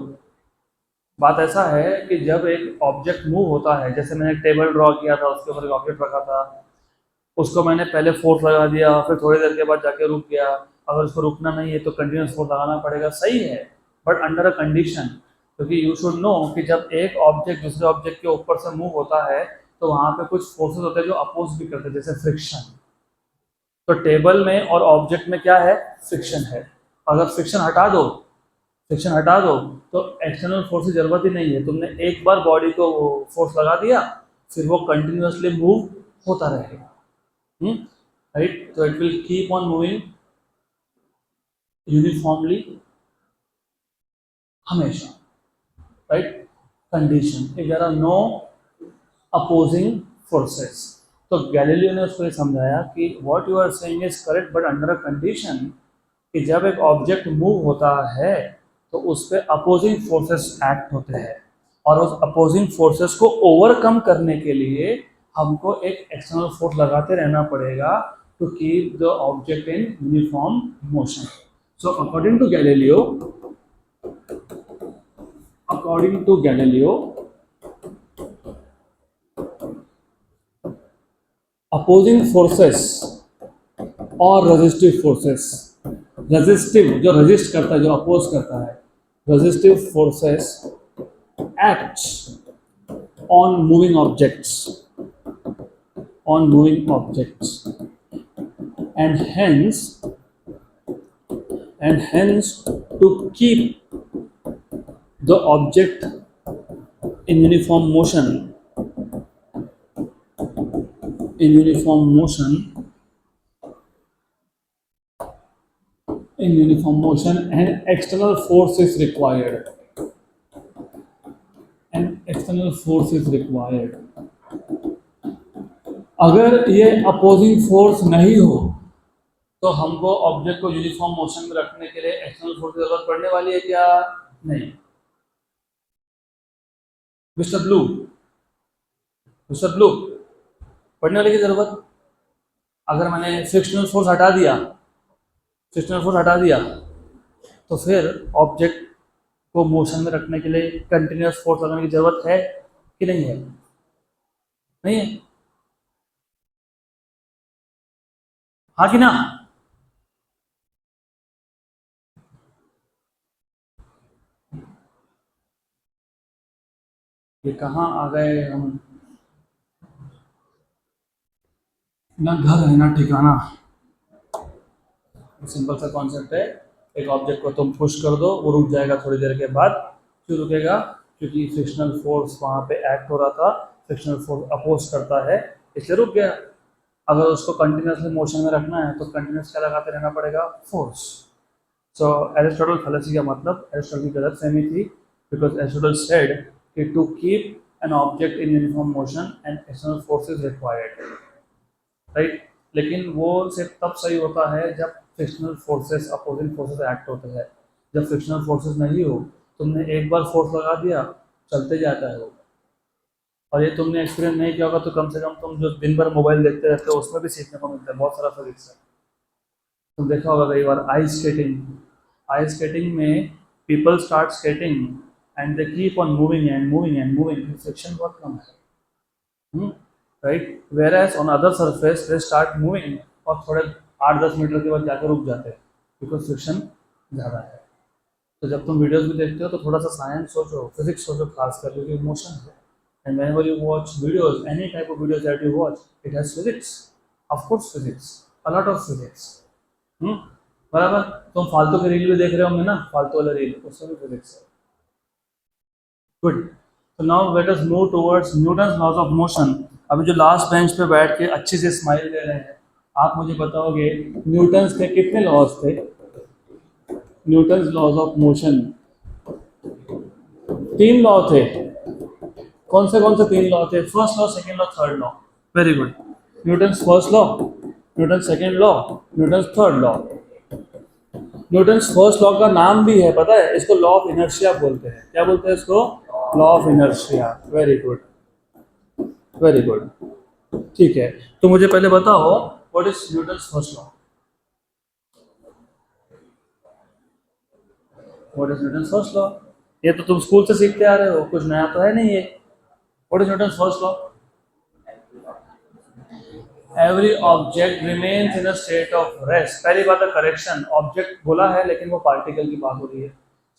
बात ऐसा है कि जब एक ऑब्जेक्ट मूव होता है, जैसे मैंने एक टेबल ड्रॉ किया था, उसके ऊपर एक ऑब्जेक्ट रखा था, उसको मैंने पहले फोर्स लगा दिया, फिर थोड़ी देर के बाद जाके रुक गया। अगर उसको रुकना नहीं है तो कंटिन्यूस फोर्स लगाना पड़ेगा, सही है, बट अंडर अ कंडीशन। क्योंकि यू शुड नो कि जब एक ऑब्जेक्ट दूसरे ऑब्जेक्ट के ऊपर से मूव होता है तो वहाँ पे कुछ फोर्सेस होते हैं जो अपोज भी करते हैं, जैसे फ्रिक्शन। तो टेबल में और ऑब्जेक्ट में क्या है, फ्रिक्शन है। अगर फ्रिक्शन हटा दो तो एक्सटर्नल फोर्स की जरूरत ही नहीं है। तुमने एक बार बॉडी को फोर्स लगा दिया, फिर वो कंटिन्यूसली मूव होता रहेगा। राइट। तो it will keep on moving uniformly हमेशा। Right. Condition if there are no opposing forces. तो गैलीलियो ने उसको समझाया कि what you are saying is correct, but under a condition कि जब एक ऑब्जेक्ट मूव होता है तो उस पर अपोजिंग फोर्सेस एक्ट होते हैं, और उस अपोजिंग फोर्सेस को ओवरकम करने के लिए हमको एक एक्सटर्नल फोर्स लगाते रहना पड़ेगा to keep the object in uniform motion. So according to Galileo, opposing forces और रेजिस्टिव फोर्सेस, रेजिस्टिव जो रेजिस्ट करता है, जो अपोज करता है, resistive forces acts on moving objects and hence to keep the object in uniform motion an external force is required. अगर ये opposing force नहीं हो तो हमको ऑब्जेक्ट को यूनिफॉर्म मोशन में रखने के लिए एक्सटर्नल फोर्स की जरूरत पड़ने वाली है क्या? नहीं। मिस्टर ब्लू, पढ़ने वाले की जरूरत, अगर मैंने फ्रिक्शनल फोर्स हटा दिया तो फिर ऑब्जेक्ट को मोशन में रखने के लिए कंटिन्यूस फोर्स लगाने की जरूरत है कि नहीं है? नहीं है। हाँ कि ना? ये कहाँ आ गए हम, ना घर है ना ठिकाना। सिंपल सा कॉन्सेप्ट है, एक ऑब्जेक्ट को तुम पुश कर दो, वो रुक जाएगा, थोड़ी देर के बाद क्यों रुकेगा? क्योंकि फ्रिक्शनल फोर्स वहाँ पे एक्ट हो रहा था, फ्रिक्शनल फोर्स अपोज करता है, इसलिए रुक गया। अगर उसको कंटिन्यूसली मोशन में रखना है तो कंटिन्यूस क्या लगाते रहना पड़ेगा? फोर्स। सो एरिस्टोटल फैलेसी का मतलब, एरिस्टोटल की गलत फहमी थी, बिकॉज एरिस्टोटल सेड कि to keep an object in uniform motion and external force is required. Right. लेकिन वो सिर्फ तब सही होता है जब frictional forces, opposing forces act होते हैं। जब फ्रिक्शनल फोर्सेस नहीं हो, तुमने एक बार फोर्स लगा दिया, चलते जाता है वो। और ये तुमने एक्सपीरियंस नहीं किया होगा तो कम से कम तुम जो दिन भर मोबाइल देखते रहते हो उसमें भी सीखने को मिलता है बहुत सारा फिजिक्स है। तुम देखा होगा कई बार आइस स्केटिंग में people start skating and they keep on moving and moving and moving, friction बहुत कम है, right. Whereas on other surface they start moving और थोड़े 8-10 मीटर के बाद जाकर रुक जाते हैं बिकॉज फ्रिक्शन ज़्यादा है। तो जब तुम वीडियोस भी देखते हो तो थोड़ा सा साइंस सोचो, फिजिक्स सोचो, खास कर क्योंकि इमोशन है। And whenever you watch videos, any type of videos that you watch, it has physics, of course physics, a lot of physics, बराबर। तुम फालतू के रील भी देख रहे होंगे ना, फालतू वाला रील, उसमें भी फिजिक्स है। गुड। तो now let us move towards Newton's laws of motion. अभी जो लास्ट बेंच पे बैठ के अच्छे से स्माइल दे रहे हैं, आप मुझे बताओगे न्यूटन्स के कितने लॉज थे? Newton's laws of motion 3 law थे। कौन से 3 लॉ थे? First law, second law, third law. Very good. Newton's first law, Newton second law, Newton third law. Newton first law का नाम भी है, पता है? इसको लॉ ऑफ इनर्शिया बोलते हैं। क्या बोलते हैं इसको? Law of inertia. Very good, very good. ठीक है, तो मुझे पहले बताओ what is Newton first law? What is Newton first law? ये तो तुम स्कूल से सीखते आ रहे हो, कुछ नया तो है नहीं ये। What is Newton first law? Every object remains in a state of rest. पहली बात है करेक्शन, ऑब्जेक्ट बोला है लेकिन वो पार्टिकल की बात हो रही है।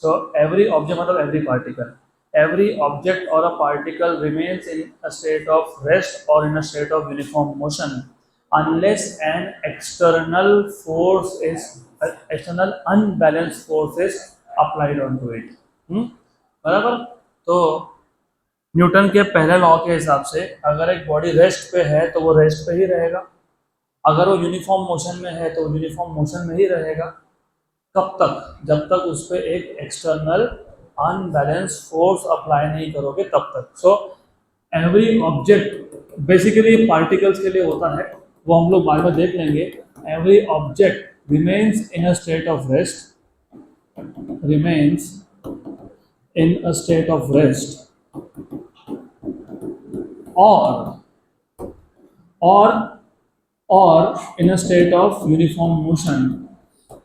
सो एवरी ऑब्जेक्ट मतलब एवरी पार्टिकल, एवरी ऑब्जेक्ट और a particle remains in a state of rest और in a state of uniform motion unless an external unbalanced force is applied onto it। बराबर। तो न्यूटन के पहले law के हिसाब से अगर एक बॉडी रेस्ट पे है तो वो रेस्ट पे ही रहेगा, अगर वो यूनिफॉर्म मोशन में है तो वो यूनिफॉर्म मोशन में ही रहेगा। कब तक? जब तक उस पर एक एक्सटर्नल अनबैलेंस फोर्स अप्लाई नहीं करोगे तब तक। सो एवरी ऑब्जेक्ट बेसिकली पार्टिकल्स के लिए होता है, वो हम लोग बाद में देख लेंगे। Every object remains in a state of rest, remains in a state of rest or in a state of uniform motion,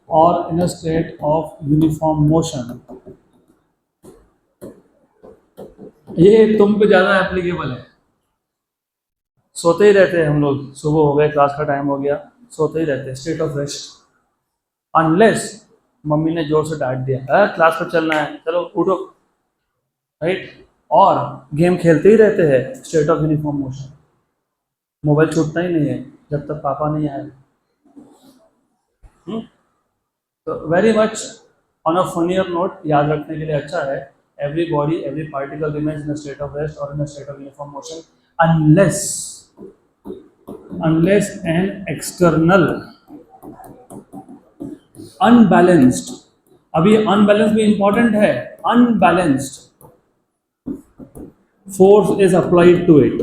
or in a state of uniform motion। ये तुम पे ज्यादा एप्लीकेबल है। सोते ही रहते हैं हम लोग, सुबह हो गए, क्लास का टाइम हो गया, सोते ही रहते हैं, state of rest. Unless mummy ने जोर से डांट दिया, क्लास पर चलना है, चलो उठो, राइट। और गेम खेलते ही रहते हैं, state of uniform motion. Mobile छूटता ही नहीं है जब तक पापा नहीं आए। तो very much on a funnier note, याद रखने के लिए अच्छा है, every body every particle remains in a state of rest और in a state of uniform motion unless an external unbalanced. अभी अनबैलेंस भी इंपॉर्टेंट है। Unbalanced force is applied to it,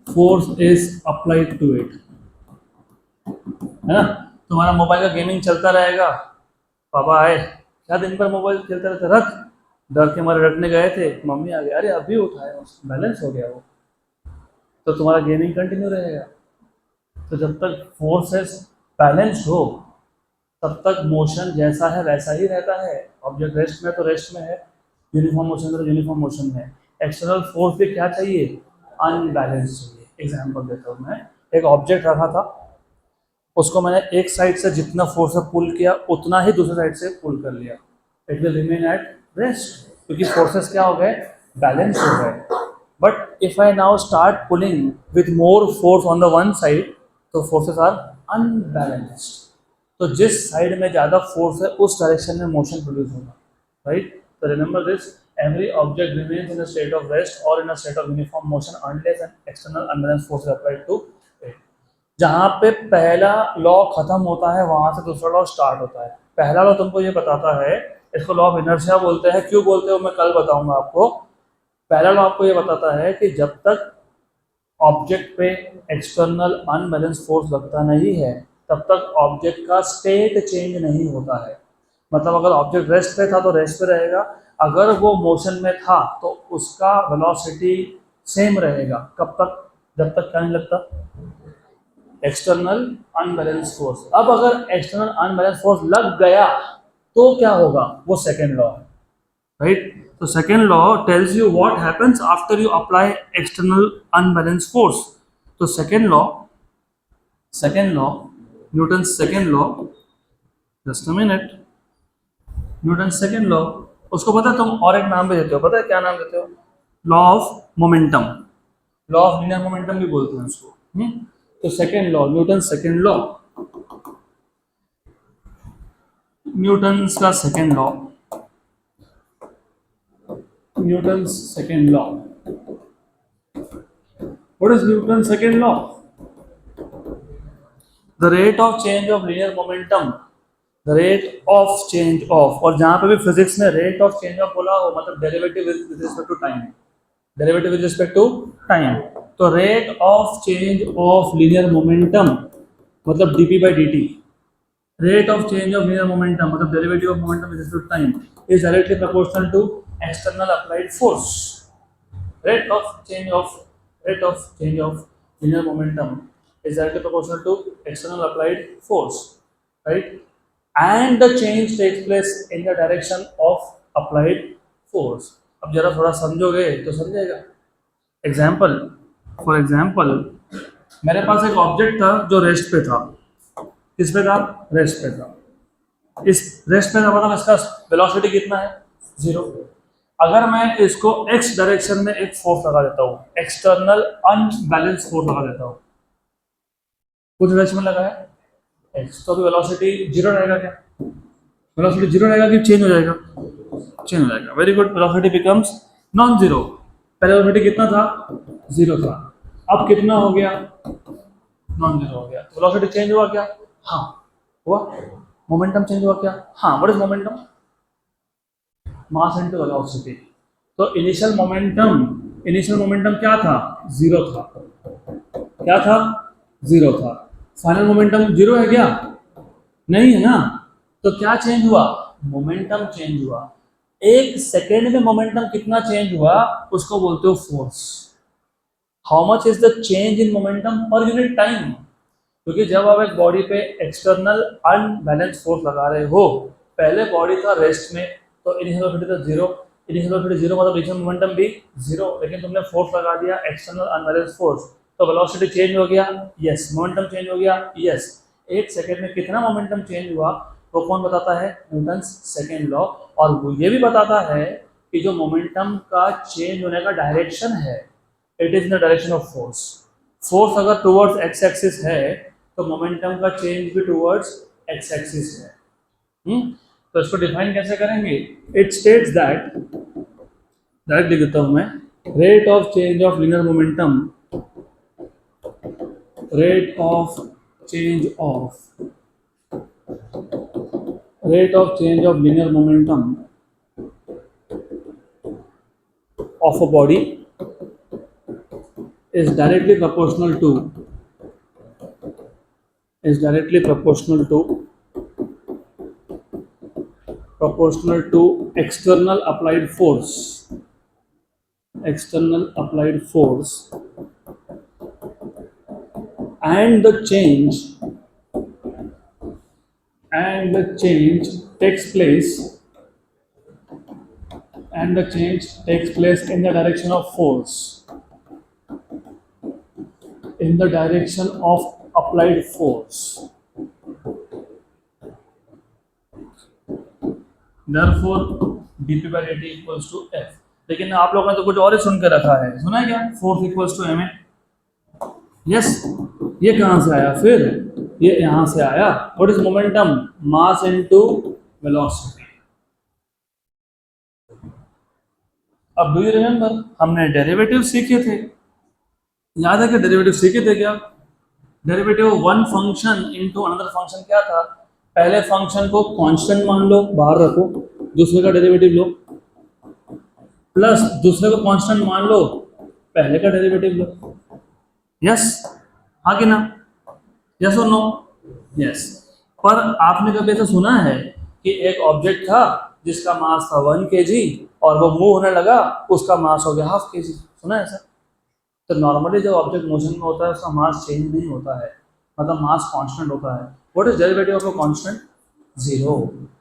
force is applied to it, है ना। तुम्हारा mobile का gaming चलता रहेगा, पापा आए, क्या दिन भर मोबाइल खेलते रहते, रख, डर के मारे रखने गए थे, मम्मी आ गई, अरे अभी उठाया, बैलेंस हो गया वो, तो तुम्हारा गेमिंग कंटिन्यू रहेगा। तो जब तक फोर्सेस बैलेंस हो तब तक मोशन जैसा है वैसा ही रहता है। ऑब्जेक्ट रेस्ट में तो रेस्ट में है, यूनिफॉर्म मोशन में तो यूनिफॉर्म मोशन में है। एक्सटर्नल फोर्स भी क्या चाहिए? अनबैलेंस चाहिए। एग्जाम्पल देता हूँ मैं, एक ऑब्जेक्ट रखा था, उसको मैंने एक साइड से जितना फोर्स से पुल किया उतना ही दूसरी साइड से पुल कर लिया, it will remain at rest, क्योंकि फोर्सेस क्या हो गए? बैलेंस हो गए। But if I now start pulling with more force on the one side, तो फोर्सेस आर अनबैलेंस्ड। तो जिस साइड में ज़्यादा फोर्स है उस डायरेक्शन में मोशन प्रोड्यूस होगा, राइट। तो remember this, every object remains in a state of rest or in a state of uniform motion unless an external unbalanced force is applied to it। जहाँ पे पहला law खत्म होता है वहां से दूसरा लॉ स्टार्ट होता है। पहला लॉ तुमको ये बताता है, इसको लॉ ऑफ इनर्शिया बोलते हैं। क्यों बोलते हो मैं कल बताऊंगा आपको। पहला लॉ आपको ये बताता है कि जब तक ऑब्जेक्ट पे एक्सटर्नल अनबैलेंस फोर्स लगता नहीं है तब तक ऑब्जेक्ट का स्टेट चेंज नहीं होता है। मतलब अगर ऑब्जेक्ट रेस्ट पे था तो रेस्ट पे रहेगा, अगर वो मोशन में था तो उसका वेलोसिटी सेम रहेगा। कब तक? जब तक क्या नहीं लगता? External unbalance force. अब अगर एक्सटर्नल अनबैलेंस फोर्स लग गया तो क्या होगा, वो सेकेंड लॉ है, राइट। तो second law tells you what happens after you apply external unbalance force. तो second law Newton second law, just a minute, Newton second law, उसको पता है तुम और एक नाम भी देते हो, पता है क्या नाम देते हो, law of momentum, law of linear momentum भी बोलते हैं उसको। तो second law, Newton second law, Newton का second law, Newton second law, what is Newton second law, the rate of change of linear momentum, the rate of change of, और जहां पे भी फिजिक्स में रेट ऑफ चेंज ऑफ बोला हो मतलब derivative with respect to time, derivative with respect to time. तो rate of change of linear momentum मतलब DP by D T, rate of change of linear momentum मतलब derivative of momentum with respect to time is directly proportional to external applied force. rate of change of rate of change of linear momentum is directly proportional to external applied force, right, and the change takes place in the direction of applied force। अब जरा थोड़ा समझोगे तो समझेगा। Example, for example मेरे पास एक object था जो रेस्ट पे था, किस पे था, रेस्ट पे था, इस रेस्ट पे था मतलब इसका वेलोसिटी कितना है, 0। अगर मैं इसको x डायरेक्शन में एक फोर्स लगा देता हूँ, एक्सटर्नल अनबैलेंस फोर्स लगा देता हूँ, कुछ डायरेक्शन में लगाया x, तो अभी वेलोसिटी 0 रहेगा क्या, वेलोसिटी 0 रहेगा कि चेंज हो जाएगा, चेंज हो जाएगा। Very good, velocity becomes non zero. पहले वेलोसिटी कितना था, 0 था, अब कितना हो गया, नॉन जीरो हो गया। तो वेलोसिटी चेंज हुआ क्या, हाँ हुआ। मोमेंटम चेंज हुआ क्या, हाँ। What is momentum, mass into velocity. तो इनिशियल मोमेंटम क्या था, 0 था, क्या था, 0 था। फाइनल मोमेंटम 0 है क्या, नहीं है ना। तो क्या चेंज हुआ, मोमेंटम चेंज हुआ। एक सेकेंड में मोमेंटम कितना चेंज हुआ उसको बोलते हो force. How much is the change in momentum per unit time, क्योंकि जब आप एक बॉडी पे एक्सटर्नल अनबैलेंस फोर्स लगा रहे हो, पहले बॉडी था रेस्ट में तो इनिशियल वेलोसिटी था 0, इनिशियल वेलोसिटी 0 मतलब इनिशियल मोमेंटम भी 0, लेकिन तुमने फोर्स लगा दिया एक्सटर्नल अनबैलेंस फोर्स, तो वेलोसिटी चेंज हो गया, यस। मोमेंटम चेंज हो गया, यस। एक सेकेंड में कितना मोमेंटम चेंज हुआ वो कौन बताता है, न्यूटन्स सेकेंड लॉ। और वो ये भी बताता है कि जो मोमेंटम का चेंज होने का डायरेक्शन है, it is in the direction of force. Force अगर टुवर्ड्स एक्स एक्सिस है तो मोमेंटम का चेंज भी टुवर्ड्स एक्स एक्सिस है। तो इसको डिफाइन कैसे करेंगे, इट स्टेट्स दैट, डायरेक्ट लिख देता हूं मैं, rate of change of linear momentum, rate of change of linear momentum of a body is directly proportional to external applied force, and the change takes place in the direction of force, in the direction of applied force। Therefore dp by dt equals to f। लेकिन आप लोगों ने तो कुछ और ही सुन के रखा है, सुना है क्या, force equals to ma। Yes, ये कहां से आया फिर, ये यहां से आया। What is momentum, mass into velocity. अब डू यू रिमेम्बर हमने डेरिवेटिव सीखे थे, याद है कि डेरिवेटिव सीखे थे क्या, derivative one function into another function क्या था, पहले फंक्शन को कांस्टेंट मान लो, बाहर रखो, दूसरे का डेरिवेटिव लो, प्लस दूसरे को कांस्टेंट मान लो, पहले का डेरिवेटिव लो। यस, हाँ कि ना, यस और नो, यस। पर आपने कभी ऐसा सुना है कि एक ऑब्जेक्ट था जिसका मास था 1 kg और वो मूव होने लगा, उसका मास हो गया 1/2 kg, सुना है ऐसा। तो नॉर्मली जब ऑब्जेक्ट मोशन में होता है उसका मास चेंज नहीं होता है, मतलब मास कांस्टेंट होता है। What is derivative of a constant? Zero.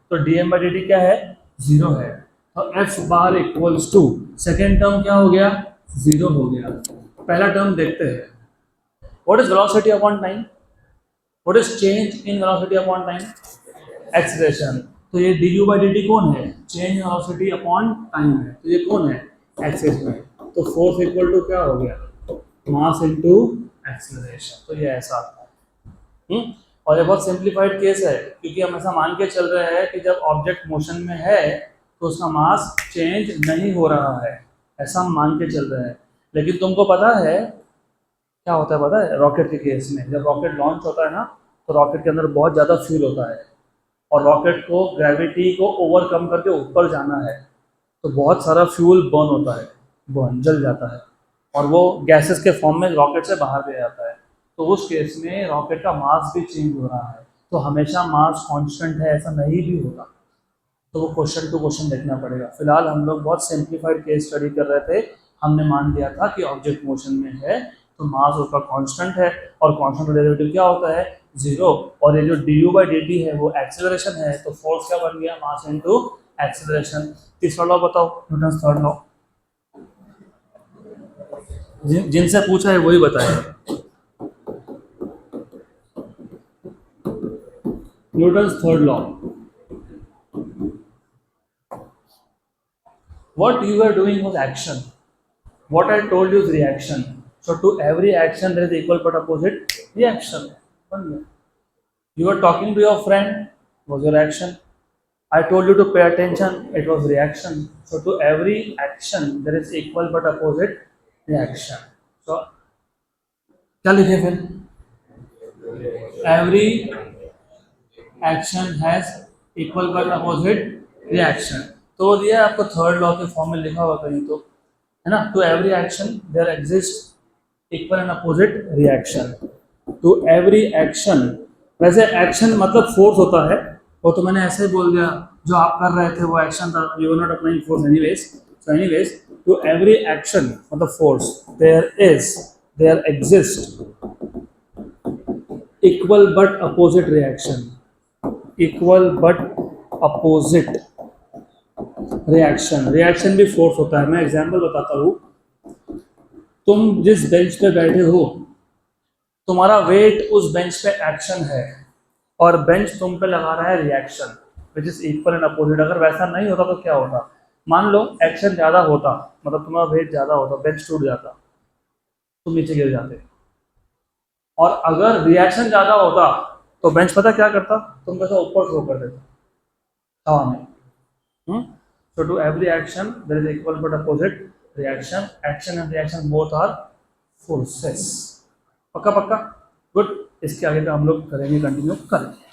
तो dm/dt क्या है? जीरो है। तो f bar equals to second term क्या हो गया? जीरो हो गया। पहला टर्म देखते हैं। What is velocity upon time? What is change in velocity upon time? Acceleration. तो ये du/dt कौन है? Change in velocity upon time है। तो ये कौन है? एक्सीलरेशन। तो फोर्स इक्वल टू क्या हो गया? Mass into acceleration. तो ये ऐसा आता है। और ये बहुत सिंप्लीफाइड केस है, क्योंकि हम ऐसा मान के चल रहे हैं कि जब ऑब्जेक्ट मोशन में है तो उसका मास चेंज नहीं हो रहा है, ऐसा हम मान के चल रहे हैं। लेकिन तुमको पता है क्या होता है? पता है रॉकेट के केस में, जब रॉकेट लॉन्च होता है ना, तो रॉकेट के अंदर बहुत ज़्यादा फ्यूल होता है और रॉकेट को ग्रेविटी को ओवरकम करके ऊपर जाना है, तो बहुत सारा फ्यूल बर्न होता है, बर्न जल जाता है और वो गैसेस के फॉर्म में रॉकेट से बाहर ले जाता है। तो उस केस में रॉकेट का मास भी चेंज हो रहा है। तो हमेशा मास कांस्टेंट है ऐसा नहीं भी होगा, तो वो क्वेश्चन टू क्वेश्चन देखना पड़ेगा। फिलहाल हम लोग बहुत सिंप्लीफाइड केस स्टडी कर रहे थे। हमने मान लिया था कि ऑब्जेक्ट मोशन में है तो मास उसका कांस्टेंट है और कांस्टेंट का डेरिवेटिव क्या होता है? जीरो। और ये जो du/dt है वो एक्सेलरेशन है, तो फोर्स क्या बन गया? Mass into acceleration. तीसरा लॉ बताओ, न्यूटन थर्ड लॉ। जिनसे पूछा है वही बताए। Newton third law. What you were doing was action. What I told you is reaction. So to every action there is equal but opposite reaction. You were talking to your friend, was your action. I told you to pay attention, it was reaction. So to every action there is equal but opposite reaction. So क्या लिखे फिर? Every action has equal but opposite reaction. तो दिया आपको third law के form में लिखा हुआ कहीं तो, है ना? To every action there exist equal and opposite reaction. To every action, वैसे एक्शन मतलब फोर्स होता है, वो तो मैंने ऐसे ही बोल दिया, जो आप कर रहे थे वो एक्शन था, you were not applying force anyways. So anyways to every action मतलब force, there exist equal but opposite reaction, equal but opposite reaction. Reaction भी फोर्स होता है। मैं एग्जांपल बताता हूँ। तुम जिस बेंच पे बैठे हो, तुम्हारा वेट उस बेंच पे एक्शन है और बेंच तुम पे लगा रहा है reaction, which is equal and opposite. अगर वैसा नहीं होता तो क्या होता? मान लो एक्शन ज्यादा होता, मतलब तुम्हारा वेट ज्यादा होता, बेंच टूट जाता, तुम नीचे गिर जाते। और अगर रिएक्शन ज्यादा होता तो बेंच पता क्या करता? तुम कैसा ऊपर थ्रो कर देता हवा में। So to every action there is equal but opposite reaction. Action and reaction both are forces. पक्का पक्का? गुड। इसके आगे का हम लोग करेंगे, कंटिन्यू करेंगे।